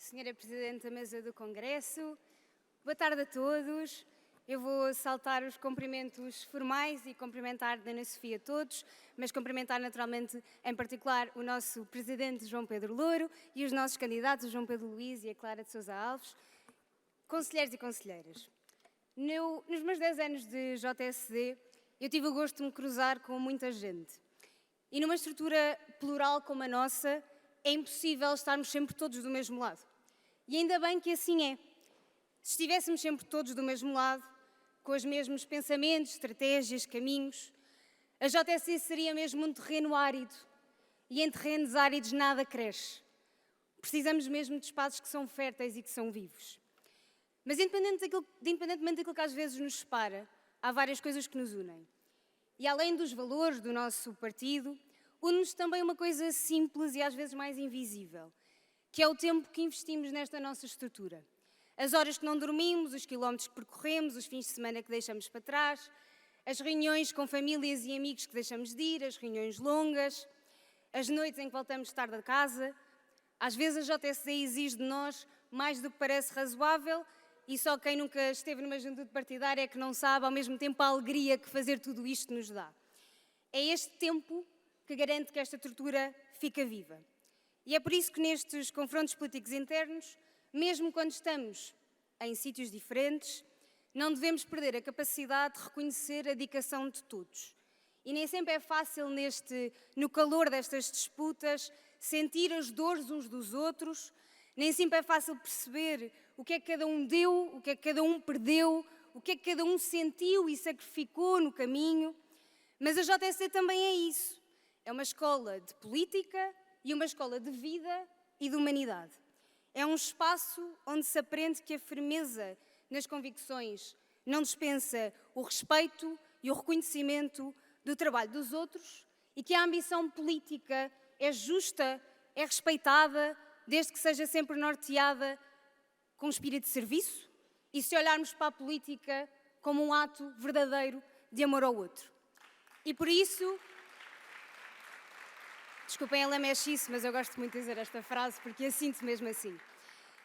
Senhora Presidente da Mesa do Congresso, boa tarde a todos. Eu vou saltar os cumprimentos formais e cumprimentar Ana Sofia a todos, mas cumprimentar naturalmente, em particular, o nosso Presidente João Pedro Louro e os nossos candidatos, João Pedro Luís e a Clara de Sousa Alves, conselheiros e conselheiras. Nos meus 10 anos de JSD, eu tive o gosto de me cruzar com muita gente. E numa estrutura plural como a nossa, é impossível estarmos sempre todos do mesmo lado. E ainda bem que assim é. Se estivéssemos sempre todos do mesmo lado, com os mesmos pensamentos, estratégias, caminhos, a JSD seria mesmo um terreno árido. E em terrenos áridos nada cresce. Precisamos mesmo de espaços que são férteis e que são vivos. Mas independentemente daquilo que às vezes nos separa, há várias coisas que nos unem. E além dos valores do nosso partido, une-nos também uma coisa simples e às vezes mais invisível, que é o tempo que investimos nesta nossa estrutura. As horas que não dormimos, os quilómetros que percorremos, os fins de semana que deixamos para trás, as reuniões com famílias e amigos que deixamos de ir, as reuniões longas, as noites em que voltamos tarde a casa. Às vezes a JSD exige de nós mais do que parece razoável e só quem nunca esteve numa juventude partidária é que não sabe ao mesmo tempo a alegria que fazer tudo isto nos dá. É este tempo que garante que esta estrutura fica viva. E é por isso que nestes confrontos políticos internos, mesmo quando estamos em sítios diferentes, não devemos perder a capacidade de reconhecer a dedicação de todos. E nem sempre é fácil, no calor destas disputas, sentir as dores uns dos outros, nem sempre é fácil perceber o que é que cada um deu, o que é que cada um perdeu, o que é que cada um sentiu e sacrificou no caminho. Mas a JSD também é isso. É uma escola de política e uma escola de vida e de humanidade. É um espaço onde se aprende que a firmeza nas convicções não dispensa o respeito e o reconhecimento do trabalho dos outros e que a ambição política é justa, é respeitada, desde que seja sempre norteada com espírito de serviço e se olharmos para a política como um ato verdadeiro de amor ao outro. E por isso, desculpem a lamechice, mas eu gosto muito de dizer esta frase porque a sinto mesmo assim.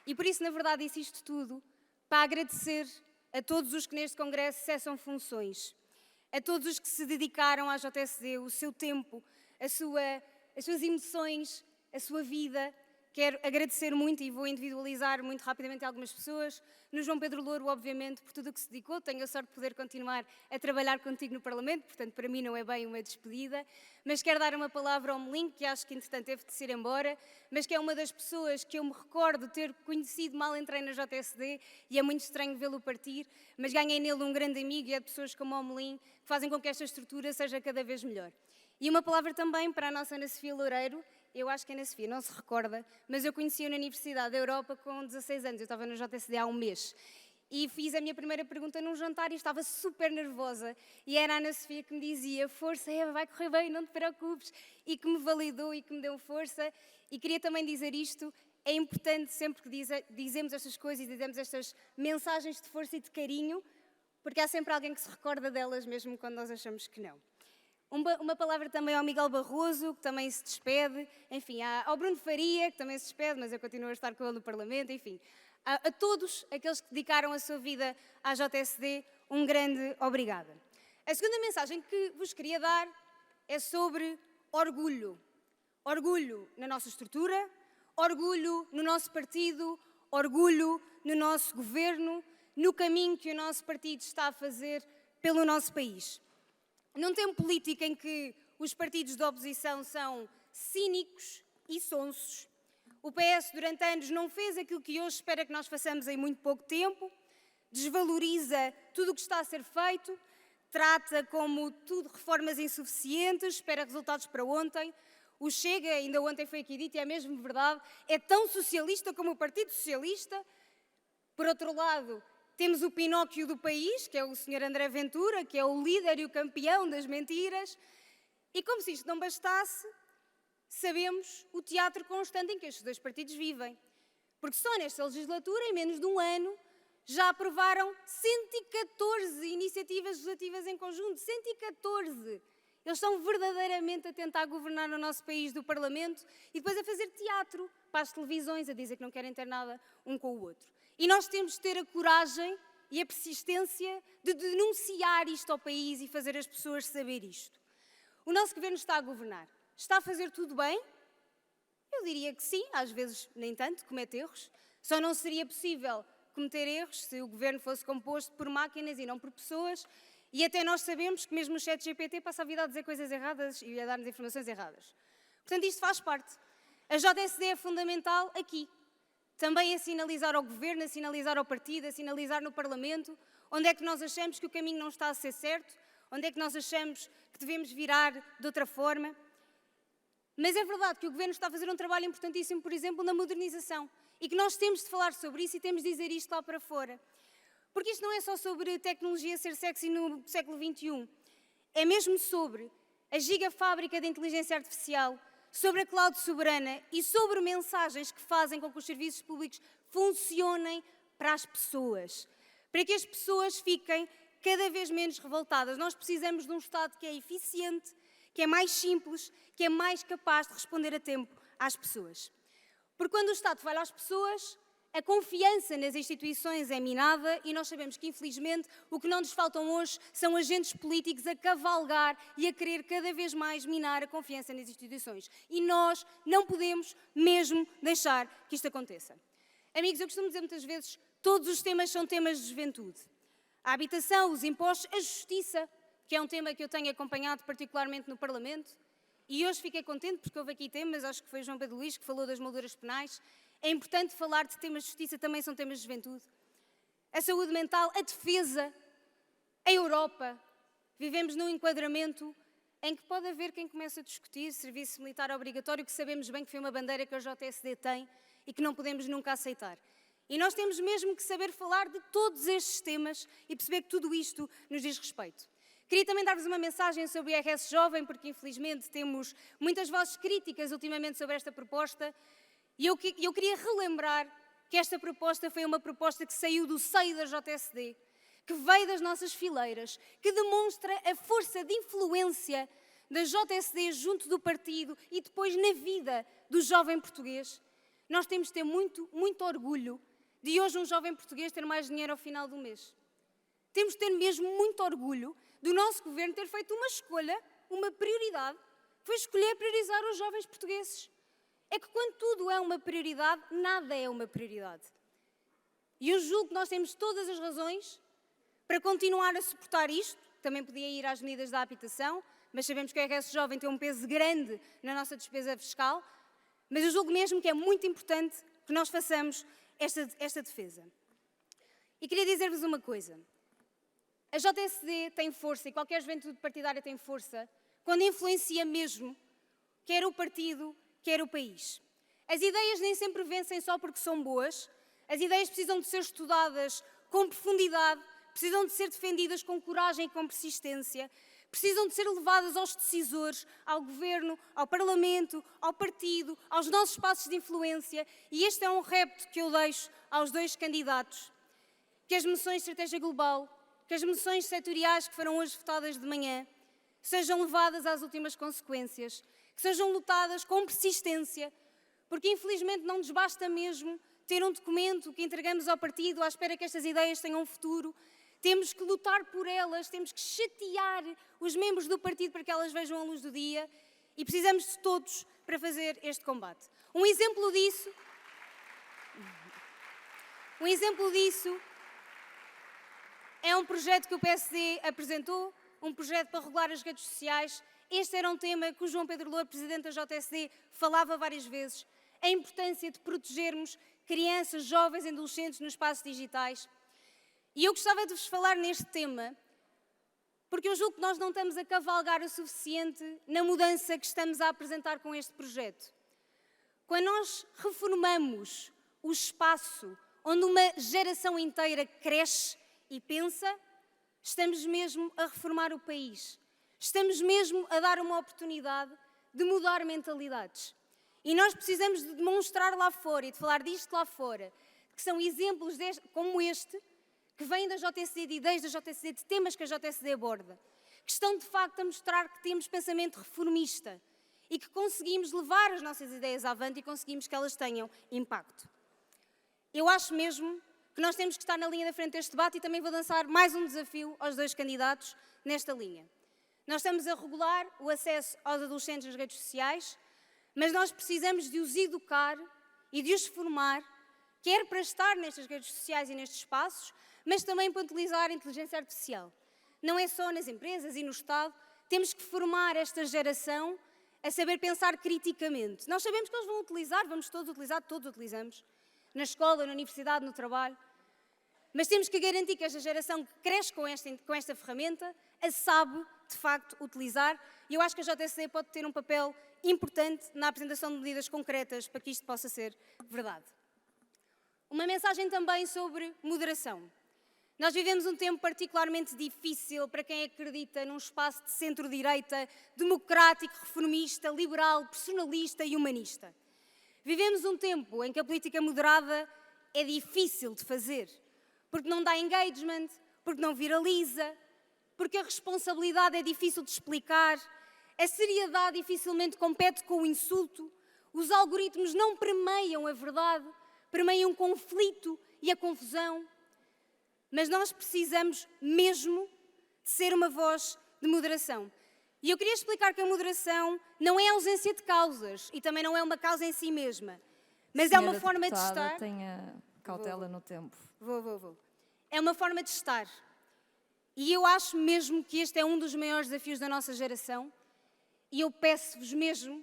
E por isso, na verdade, disse isto tudo para agradecer a todos os que neste Congresso cessam funções, a todos os que se dedicaram à JSD, o seu tempo, as suas emoções, a sua vida. Quero agradecer muito e vou individualizar muito rapidamente algumas pessoas. No João Pedro Louro, obviamente, por tudo o que se dedicou. Tenho a sorte de poder continuar a trabalhar contigo no Parlamento, portanto, para mim não é bem uma despedida. Mas quero dar uma palavra ao Melim, que acho que, entretanto, teve de se ir embora, mas que é uma das pessoas que eu me recordo ter conhecido mal entrei na JSD e é muito estranho vê-lo partir, mas ganhei nele um grande amigo e é de pessoas como o Melim que fazem com que esta estrutura seja cada vez melhor. E uma palavra também para a nossa Ana Sofia Loureiro. Eu acho que a Ana Sofia não se recorda, mas eu conheci-a na Universidade da Europa com 16 anos. Eu estava no JSD há um mês. E fiz a minha primeira pergunta num jantar e estava super nervosa. E era a Ana Sofia que me dizia: força, Eva, vai correr bem, não te preocupes. E que me validou e que me deu força. E queria também dizer isto: é importante sempre que dizemos estas coisas e dizemos estas mensagens de força e de carinho, porque há sempre alguém que se recorda delas, mesmo quando nós achamos que não. Uma palavra também ao Miguel Barroso, que também se despede, enfim, ao Bruno Faria, que também se despede, mas eu continuo a estar com ele no Parlamento, enfim. A todos aqueles que dedicaram a sua vida à JSD, um grande obrigada. A segunda mensagem que vos queria dar é sobre orgulho. Orgulho na nossa estrutura, orgulho no nosso partido, orgulho no nosso governo, no caminho que o nosso partido está a fazer pelo nosso país. Num tempo político em que os partidos de oposição são cínicos e sonsos, o PS durante anos não fez aquilo que hoje espera que nós façamos em muito pouco tempo, desvaloriza tudo o que está a ser feito, trata como tudo reformas insuficientes, espera resultados para ontem. O Chega, ainda ontem foi aqui dito e é mesmo verdade, é tão socialista como o Partido Socialista. Por outro lado, temos o Pinóquio do país, que é o Sr. André Ventura, que é o líder e o campeão das mentiras. E como se isto não bastasse, sabemos o teatro constante em que estes dois partidos vivem. Porque só nesta legislatura, em menos de um ano, já aprovaram 114 iniciativas legislativas em conjunto. 114! Eles estão verdadeiramente a tentar governar o nosso país do Parlamento e depois a fazer teatro para as televisões, a dizer que não querem ter nada um com o outro. E nós temos de ter a coragem e a persistência de denunciar isto ao país e fazer as pessoas saber isto. O nosso governo está a governar. Está a fazer tudo bem? Eu diria que sim, às vezes nem tanto, comete erros. Só não seria possível cometer erros se o governo fosse composto por máquinas e não por pessoas. E até nós sabemos que mesmo o ChatGPT passa a vida a dizer coisas erradas e a dar-nos informações erradas. Portanto, isto faz parte. A JSD é fundamental aqui. Também a sinalizar ao governo, a sinalizar ao partido, a sinalizar no Parlamento onde é que nós achamos que o caminho não está a ser certo, onde é que nós achamos que devemos virar de outra forma. Mas é verdade que o governo está a fazer um trabalho importantíssimo, por exemplo, na modernização. E que nós temos de falar sobre isso e temos de dizer isto lá para fora. Porque isto não é só sobre tecnologia ser sexy no século XXI. É mesmo sobre a gigafábrica de inteligência artificial, sobre a cloud soberana e sobre mensagens que fazem com que os serviços públicos funcionem para as pessoas. Para que as pessoas fiquem cada vez menos revoltadas. Nós precisamos de um Estado que é eficiente, que é mais simples, que é mais capaz de responder a tempo às pessoas. Porque quando o Estado falha às pessoas, a confiança nas instituições é minada e nós sabemos que, infelizmente, o que não nos faltam hoje são agentes políticos a cavalgar e a querer cada vez mais minar a confiança nas instituições. E nós não podemos mesmo deixar que isto aconteça. Amigos, eu costumo dizer muitas vezes, todos os temas são temas de juventude. A habitação, os impostos, a justiça, que é um tema que eu tenho acompanhado particularmente no Parlamento. E hoje fiquei contente porque houve aqui temas, acho que foi João Pedro Luís que falou das molduras penais. É importante falar de temas de justiça, também são temas de juventude. A saúde mental, a defesa, a Europa. Vivemos num enquadramento em que pode haver quem comece a discutir serviço militar obrigatório, que sabemos bem que foi uma bandeira que a JSD tem e que não podemos nunca aceitar. E nós temos mesmo que saber falar de todos estes temas e perceber que tudo isto nos diz respeito. Queria também dar-vos uma mensagem sobre o IRS Jovem, porque infelizmente temos muitas vozes críticas ultimamente sobre esta proposta. E eu queria relembrar que esta proposta foi uma proposta que saiu do seio da JSD, que veio das nossas fileiras, que demonstra a força de influência da JSD junto do partido e depois na vida do jovem português. Nós temos de ter muito, muito orgulho de hoje um jovem português ter mais dinheiro ao final do mês. Temos de ter mesmo muito orgulho do nosso governo ter feito uma escolha, uma prioridade, que foi escolher priorizar os jovens portugueses. É que quando tudo é uma prioridade, nada é uma prioridade. E eu julgo que nós temos todas as razões para continuar a suportar isto. Também podia ir às medidas da habitação, mas sabemos que o IRS Jovem tem um peso grande na nossa despesa fiscal. Mas eu julgo mesmo que é muito importante que nós façamos esta defesa. E queria dizer-vos uma coisa. A JSD tem força, e qualquer juventude partidária tem força, quando influencia mesmo, quer o partido, quer o país. As ideias nem sempre vencem só porque são boas, as ideias precisam de ser estudadas com profundidade, precisam de ser defendidas com coragem e com persistência, precisam de ser levadas aos decisores, ao governo, ao parlamento, ao partido, aos nossos espaços de influência. E este é um repto que eu deixo aos dois candidatos. Que as moções de estratégia global, que as moções setoriais que foram hoje votadas de manhã, sejam levadas às últimas consequências, que sejam lutadas com persistência, porque infelizmente não nos basta mesmo ter um documento que entregamos ao partido à espera que estas ideias tenham um futuro. Temos que lutar por elas, temos que chatear os membros do partido para que elas vejam a luz do dia e precisamos de todos para fazer este combate. Um exemplo disso é um projeto que o PSD apresentou, um projeto para regular as redes sociais. Este era um tema que o João Pedro Louro, presidente da JSD, falava várias vezes. A importância de protegermos crianças, jovens e adolescentes nos espaços digitais. E eu gostava de vos falar neste tema, porque eu julgo que nós não estamos a cavalgar o suficiente na mudança que estamos a apresentar com este projeto. Quando nós reformamos o espaço onde uma geração inteira cresce e pensa, estamos mesmo a reformar o país. Estamos mesmo a dar uma oportunidade de mudar mentalidades. E nós precisamos de demonstrar lá fora e de falar disto lá fora, que são exemplos como este, que vêm da JSD, de ideias da JSD, de temas que a JSD aborda, que estão de facto a mostrar que temos pensamento reformista e que conseguimos levar as nossas ideias avante e conseguimos que elas tenham impacto. Eu acho mesmo que nós temos que estar na linha da frente deste debate e também vou lançar mais um desafio aos 2 candidatos nesta linha. Nós estamos a regular o acesso aos adolescentes nas redes sociais, mas nós precisamos de os educar e de os formar, quer para estar nestas redes sociais e nestes espaços, mas também para utilizar a inteligência artificial. Não é só nas empresas e no Estado, temos que formar esta geração a saber pensar criticamente. Nós sabemos que eles vão utilizar, vamos todos utilizar, todos utilizamos, na escola, na universidade, no trabalho, mas temos que garantir que esta geração que cresce com esta ferramenta a sabe, de facto, utilizar, e eu acho que a JSD pode ter um papel importante na apresentação de medidas concretas para que isto possa ser verdade. Uma mensagem também sobre moderação. Nós vivemos um tempo particularmente difícil para quem acredita num espaço de centro-direita, democrático, reformista, liberal, personalista e humanista. Vivemos um tempo em que a política moderada é difícil de fazer, porque não dá engagement, porque não viraliza, porque a responsabilidade é difícil de explicar, a seriedade dificilmente compete com o insulto, os algoritmos não permeiam a verdade, permeiam o conflito e a confusão. Mas nós precisamos mesmo de ser uma voz de moderação. E eu queria explicar que a moderação não é a ausência de causas e também não é uma causa em si mesma, mas é uma forma de estar. Tenha cautela no tempo. Vou. É uma forma de estar. E eu acho mesmo que este é um dos maiores desafios da nossa geração e eu peço-vos mesmo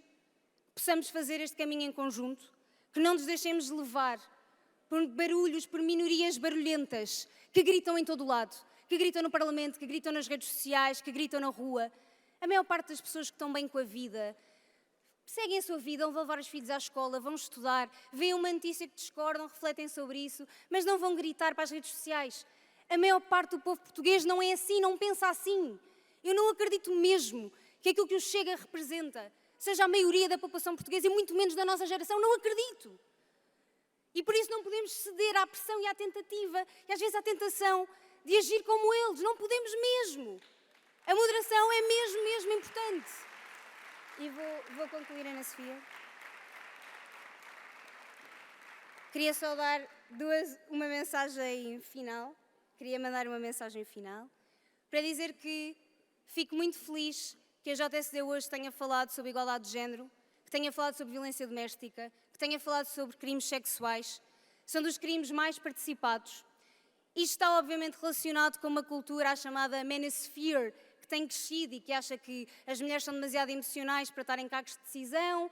que possamos fazer este caminho em conjunto, que não nos deixemos levar por barulhos, por minorias barulhentas que gritam em todo o lado, que gritam no Parlamento, que gritam nas redes sociais, que gritam na rua. A maior parte das pessoas que estão bem com a vida seguem a sua vida, vão levar os filhos à escola, vão estudar, veem uma notícia que discordam, refletem sobre isso, mas não vão gritar para as redes sociais. A maior parte do povo português não é assim, não pensa assim. Eu não acredito mesmo que aquilo que o Chega representa seja a maioria da população portuguesa e muito menos da nossa geração. Não acredito. E por isso não podemos ceder à pressão e à tentativa, e às vezes à tentação de agir como eles. Não podemos mesmo. A moderação é mesmo importante. E vou concluir, Ana Sofia. Queria só dar uma mensagem final. Queria mandar uma mensagem final para dizer que fico muito feliz que a JSD hoje tenha falado sobre igualdade de género, que tenha falado sobre violência doméstica, que tenha falado sobre crimes sexuais. São dos crimes mais participados. Isto está obviamente relacionado com uma cultura, a chamada manosphere, que tem crescido e que acha que as mulheres são demasiado emocionais para estar em cargos de decisão.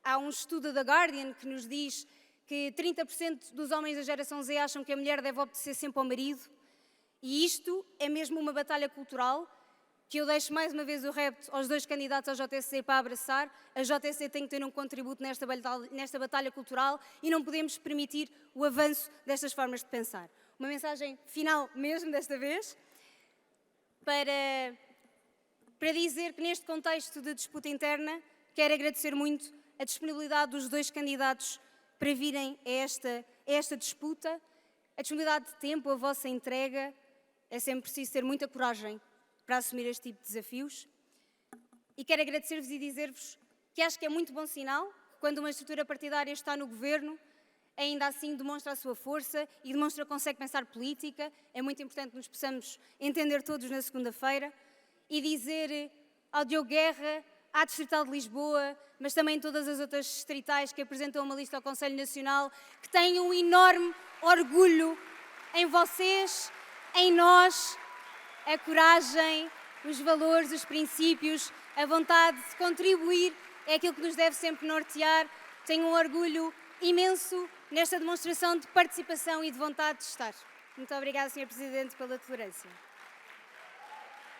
Há um estudo da Guardian que nos diz que 30% dos homens da geração Z acham que a mulher deve obedecer sempre ao marido. E isto é mesmo uma batalha cultural que eu deixo mais uma vez o repto aos 2 candidatos ao JSC para abraçar. A JSC tem que ter um contributo nesta batalha cultural e não podemos permitir o avanço destas formas de pensar. Uma mensagem final mesmo desta vez, para dizer que neste contexto de disputa interna, quero agradecer muito a disponibilidade dos 2 candidatos para virem a esta disputa, a disponibilidade de tempo, a vossa entrega. É sempre preciso ter muita coragem para assumir este tipo de desafios. E quero agradecer-vos e dizer-vos que acho que é muito bom sinal que quando uma estrutura partidária está no governo, ainda assim demonstra a sua força e demonstra que consegue pensar política. É muito importante que nos possamos entender todos na segunda-feira e dizer ao Diogo Guerra, à Distrital de Lisboa, mas também todas as outras distritais que apresentam uma lista ao Conselho Nacional, que têm um enorme orgulho em vocês, em nós, a coragem, os valores, os princípios, a vontade de contribuir é aquilo que nos deve sempre nortear. Tenho um orgulho imenso nesta demonstração de participação e de vontade de estar. Muito obrigada, Sr. Presidente, pela tolerância.